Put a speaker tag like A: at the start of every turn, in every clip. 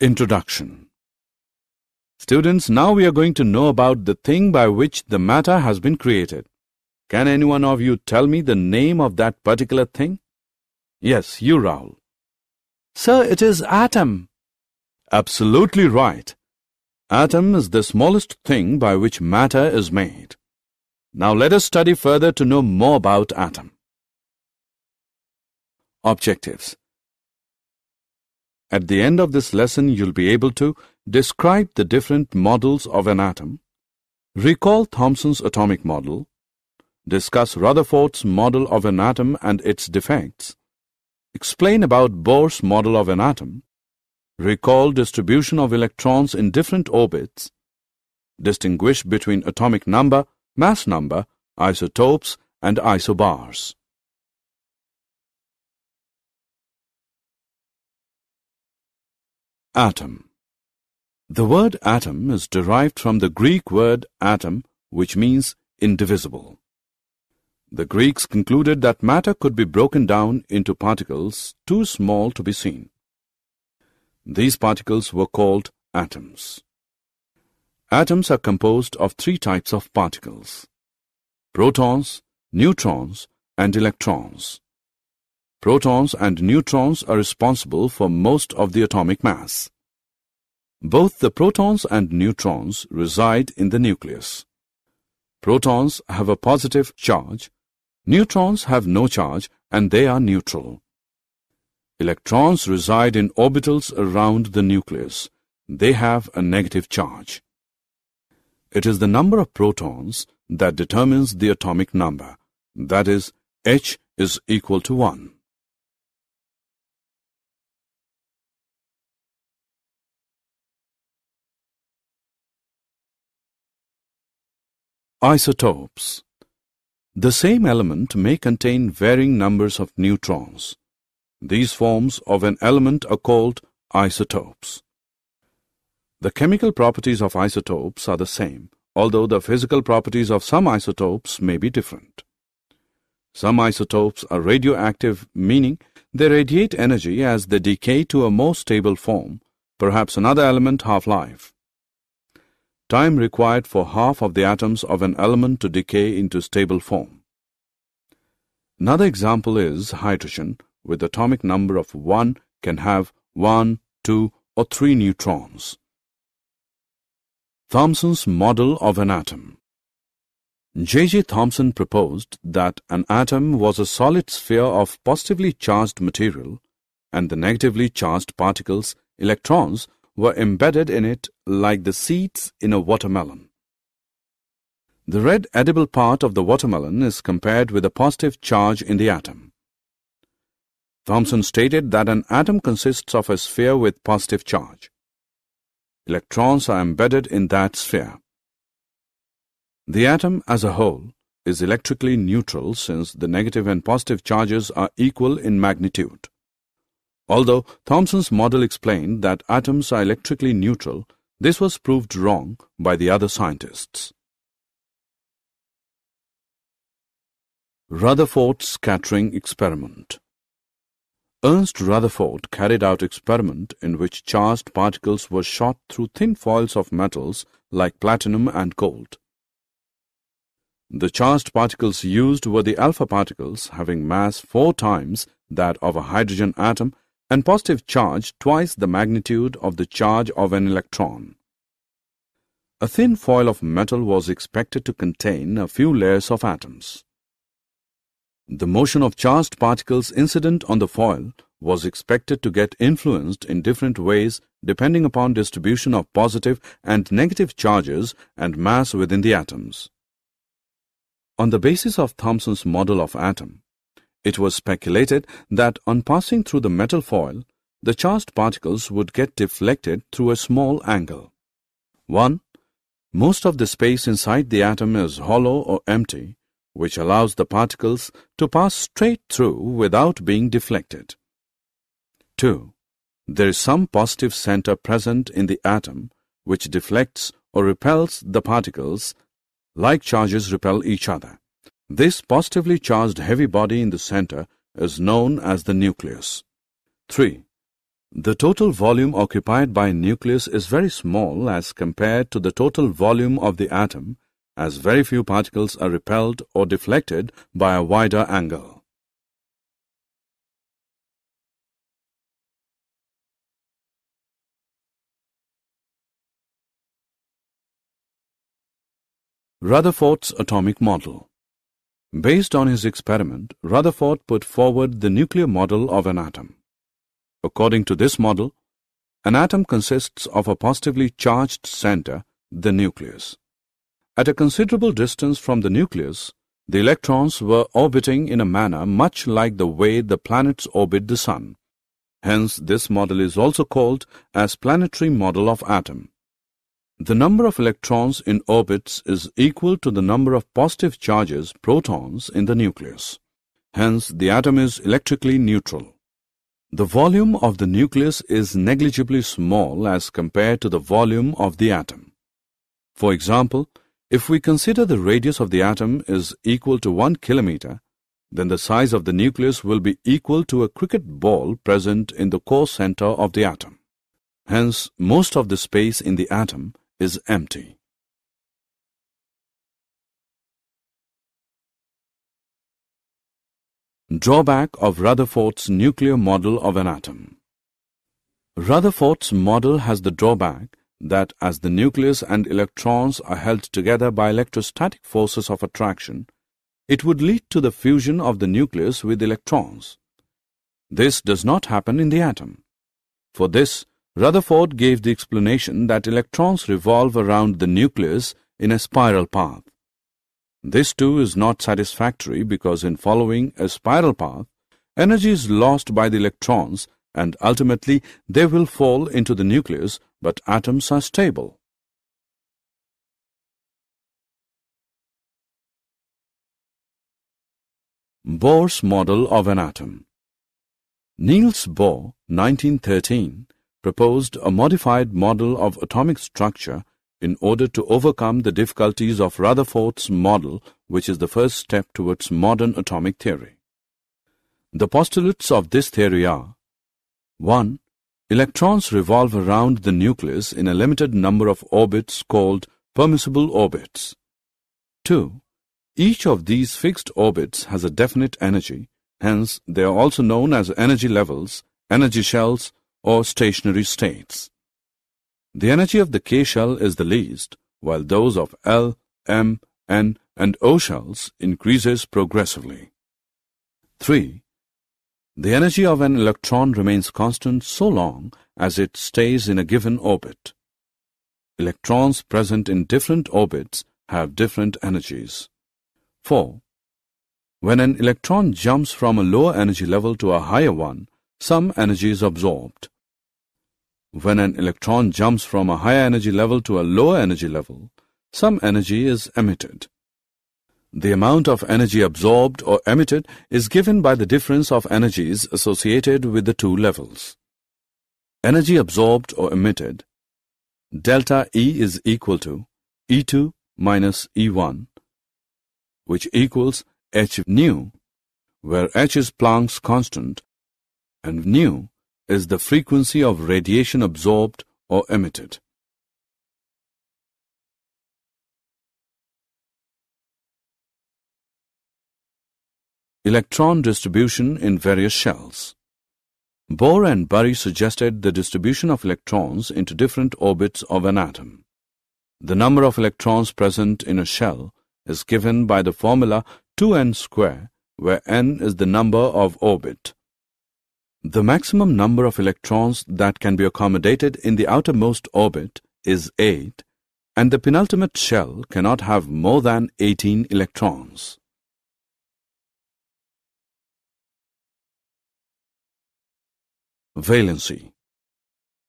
A: Introduction. Students, now we are going to know about the thing by which the matter has been created. Can any one of you tell me the name of that particular thing? Yes, you, Rahul.
B: Sir, it is atom.
A: Absolutely right. Atom is the smallest thing by which matter is made. Now let us study further to know more about atom. Objectives. At the end of this lesson, you'll be able to describe the different models of an atom, recall Thomson's atomic model, discuss Rutherford's model of an atom and its defects, explain about Bohr's model of an atom, recall distribution of electrons in different orbits, distinguish between atomic number, mass number, isotopes, and isobars. Atom. The word atom is derived from the Greek word atom, which means indivisible. The Greeks concluded that matter could be broken down into particles too small to be seen. These particles were called atoms. Atoms are composed of three types of particles: protons, neutrons, and electrons. Protons and neutrons are responsible for most of the atomic mass. Both the protons and neutrons reside in the nucleus. Protons have a positive charge, neutrons have no charge and they are neutral. Electrons reside in orbitals around the nucleus. They have a negative charge. It is the number of protons that determines the atomic number. That is, H is equal to 1. Isotopes. The same element may contain varying numbers of neutrons. These forms of an element are called isotopes. The chemical properties of isotopes are the same, although the physical properties of some isotopes may be different. Some isotopes are radioactive, meaning they radiate energy as they decay to a more stable form, perhaps another element half-life. Time required for half of the atoms of an element to decay into stable form. Another example is hydrogen, with atomic number of 1 can have 1, 2, or 3 neutrons. Thomson's model of an atom. J.J. Thomson proposed that an atom was a solid sphere of positively charged material, and the negatively charged particles, electrons, were embedded in it like the seeds in a watermelon. The red edible part of the watermelon is compared with a positive charge in the atom. Thomson stated that an atom consists of a sphere with positive charge. Electrons are embedded in that sphere. The atom as a whole is electrically neutral since the negative and positive charges are equal in magnitude. Although Thomson's model explained that atoms are electrically neutral, this was proved wrong by the other scientists. Rutherford scattering experiment. Ernst Rutherford carried out experiment in which charged particles were shot through thin foils of metals like platinum and gold. The charged particles used were the alpha particles having mass 4 times that of a hydrogen atom and positive charge twice the magnitude of the charge of an electron. A thin foil of metal was expected to contain a few layers of atoms. The motion of charged particles incident on the foil was expected to get influenced in different ways depending upon distribution of positive and negative charges and mass within the atoms. On the basis of Thomson's model of atom, it was speculated that on passing through the metal foil, the charged particles would get deflected through a small angle. 1. Most of the space inside the atom is hollow or empty, which allows the particles to pass straight through without being deflected. 2. There is some positive center present in the atom, which deflects or repels the particles, like charges repel each other. This positively charged heavy body in the center is known as the nucleus. 3. The total volume occupied by a nucleus is very small as compared to the total volume of the atom, as very few particles are repelled or deflected by a wider angle. Rutherford's atomic model. Based on his experiment, Rutherford put forward the nuclear model of an atom. According to this model, an atom consists of a positively charged center, the nucleus. At a considerable distance from the nucleus, the electrons were orbiting in a manner much like the way the planets orbit the Sun. Hence, this model is also called as planetary model of atom. The number of electrons in orbits is equal to the number of positive charges, protons, in the nucleus. Hence, the atom is electrically neutral. The volume of the nucleus is negligibly small as compared to the volume of the atom. For example, if we consider the radius of the atom is equal to 1 kilometer, then the size of the nucleus will be equal to a cricket ball present in the core center of the atom. Hence, most of the space in the atom is empty. Drawback of Rutherford's nuclear model of an atom. Rutherford's model has the drawback that as the nucleus and electrons are held together by electrostatic forces of attraction, it would lead to the fusion of the nucleus with electrons. This does not happen in the atom. For this, Rutherford gave the explanation that electrons revolve around the nucleus in a spiral path. This too is not satisfactory because in following a spiral path, energy is lost by the electrons and ultimately they will fall into the nucleus, but atoms are stable. Bohr's model of an atom. Niels Bohr, 1913, proposed a modified model of atomic structure in order to overcome the difficulties of Rutherford's model, which is the first step towards modern atomic theory. The postulates of this theory are: 1. Electrons revolve around the nucleus in a limited number of orbits called permissible orbits. 2. Each of these fixed orbits has a definite energy, hence they are also known as energy levels, energy shells, or stationary states. The energy of the K shell is the least, while those of L, M, N, and O shells increases progressively. 3. The energy of an electron remains constant so long as it stays in a given orbit. Electrons present in different orbits have different energies. 4. When an electron jumps from a lower energy level to a higher one, some energy is absorbed. When an electron jumps from a higher energy level to a lower energy level, some energy is emitted. The amount of energy absorbed or emitted is given by the difference of energies associated with the two levels. Energy absorbed or emitted, delta E is equal to E2 minus E1, which equals h nu, where h is Planck's constant and nu is the frequency of radiation absorbed or emitted. Electron distribution in various shells. Bohr and Bury suggested the distribution of electrons into different orbits of an atom. The number of electrons present in a shell is given by the formula 2n square, where n is the number of orbit. The maximum number of electrons that can be accommodated in the outermost orbit is 8, and the penultimate shell cannot have more than 18 electrons. Valency.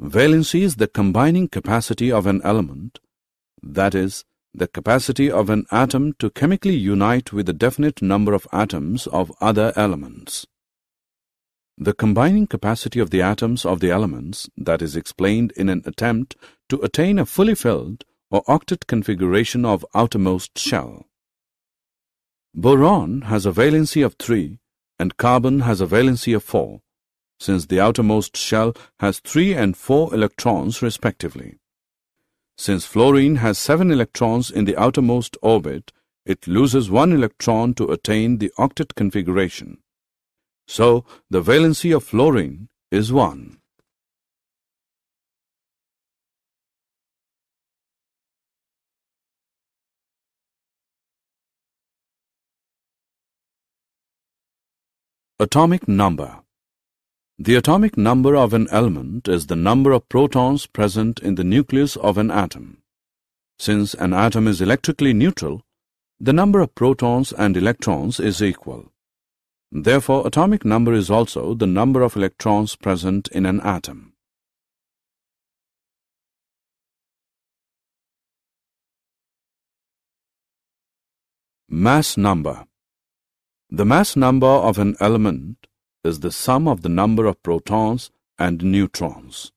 A: Valency is the combining capacity of an element, that is, the capacity of an atom to chemically unite with a definite number of atoms of other elements. The combining capacity of the atoms of the elements that is explained in an attempt to attain a fully filled or octet configuration of outermost shell. Boron has a valency of 3 and carbon has a valency of 4. since the outermost shell has 3 and 4 electrons respectively. Since fluorine has 7 electrons in the outermost orbit, it loses 1 electron to attain the octet configuration. So, the valency of fluorine is 1. Atomic number. The atomic number of an element is the number of protons present in the nucleus of an atom. Since an atom is electrically neutral, the number of protons and electrons is equal. Therefore, atomic number is also the number of electrons present in an atom. Mass number. The mass number of an element is the sum of the number of protons and neutrons.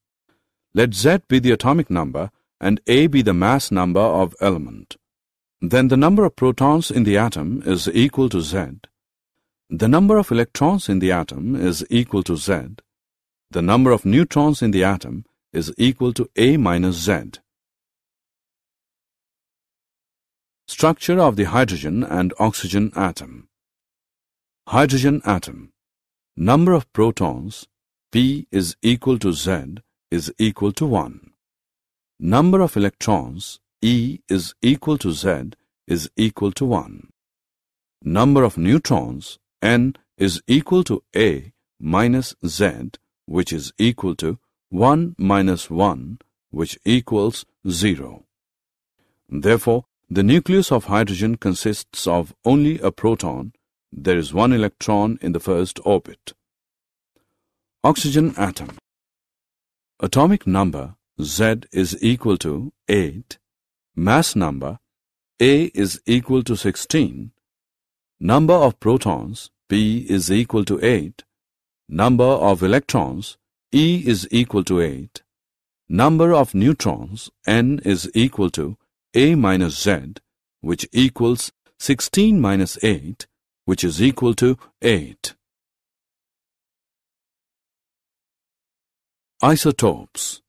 A: Let Z be the atomic number and A be the mass number of element. Then the number of protons in the atom is equal to Z. The number of electrons in the atom is equal to Z. The number of neutrons in the atom is equal to A minus Z. Structure of the hydrogen and oxygen atom. Hydrogen atom. Number of protons, P is equal to Z, is equal to 1. Number of electrons, E is equal to Z, is equal to 1. Number of neutrons, N, is equal to A minus Z, which is equal to 1 minus 1, which equals 0. Therefore, the nucleus of hydrogen consists of only a proton. There is 1 electron in the first orbit. Oxygen atom. Atomic number Z is equal to 8. Mass number A is equal to 16. Number of protons P is equal to 8. Number of electrons E is equal to 8. Number of neutrons N is equal to A minus Z, which equals 16 minus 8, which is equal to 8. Isotopes.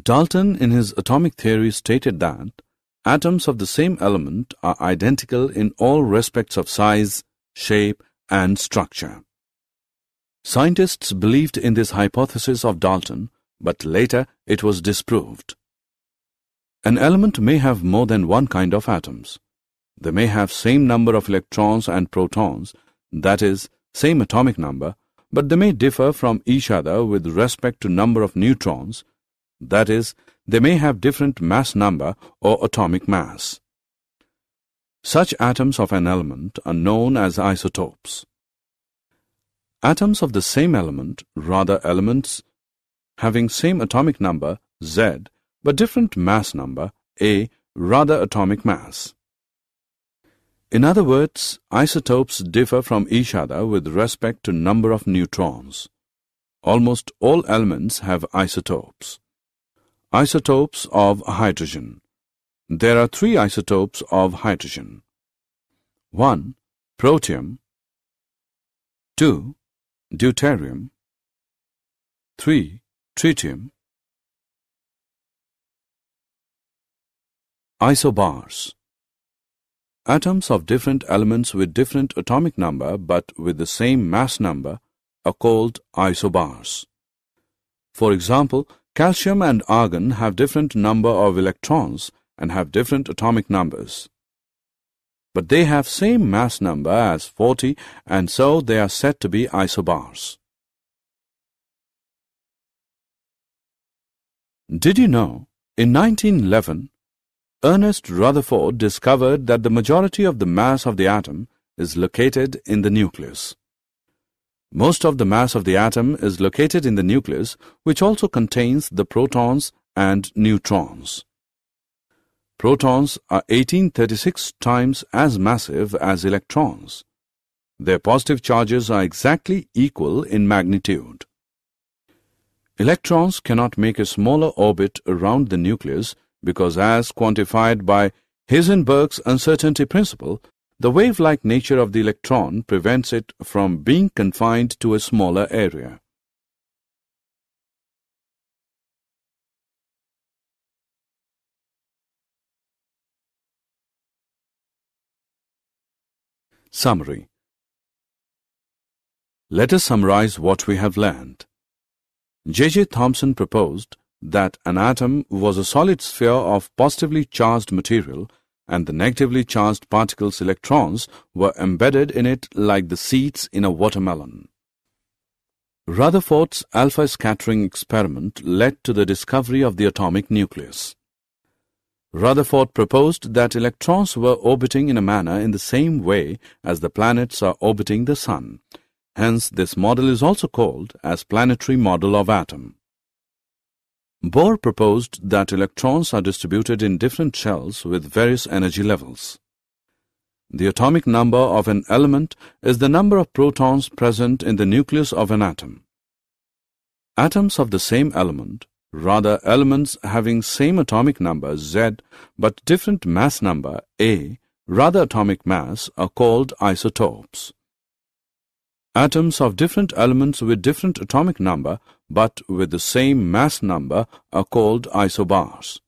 A: Dalton in his atomic theory stated that atoms of the same element are identical in all respects of size, shape, and structure. Scientists believed in this hypothesis of Dalton, but later it was disproved. An element may have more than one kind of atoms. They may have same number of electrons and protons, that is, same atomic number, but they may differ from each other with respect to number of neutrons, that is, they may have different mass number or atomic mass. Such atoms of an element are known as isotopes. Atoms of the same element, rather elements having same atomic number, Z, but different mass number, A, rather atomic mass. In other words, isotopes differ from each other with respect to number of neutrons. Almost all elements have isotopes. Isotopes of hydrogen. There are 3 isotopes of hydrogen. 1. Protium. 2. Deuterium. 3. Tritium. Isobars. Atoms of different elements with different atomic number but with the same mass number are called isobars. For example, calcium and argon have different number of electrons and have different atomic numbers. But they have same mass number as 40, and so they are said to be isobars. Did you know, in 1911, Ernest Rutherford discovered that the majority of the mass of the atom is located in the nucleus. Most of the mass of the atom is located in the nucleus, which also contains the protons and neutrons. Protons are 1836 times as massive as electrons. Their positive charges are exactly equal in magnitude. Electrons cannot make a smaller orbit around the nucleus because, as quantified by Heisenberg's uncertainty principle, the wave-like nature of the electron prevents it from being confined to a smaller area. Summary. Let us summarize what we have learned. J.J. Thomson proposed that an atom was a solid sphere of positively charged material and the negatively charged particles' electrons were embedded in it like the seeds in a watermelon. Rutherford's alpha scattering experiment led to the discovery of the atomic nucleus. Rutherford proposed that electrons were orbiting in a manner in the same way as the planets are orbiting the Sun. Hence, this model is also called as planetary model of atom. Bohr proposed that electrons are distributed in different shells with various energy levels. The atomic number of an element is the number of protons present in the nucleus of an atom. Atoms of the same element, rather elements having same atomic number Z but different mass number A, rather atomic mass, are called isotopes. Atoms of different elements with different atomic number but with the same mass number are called isobars.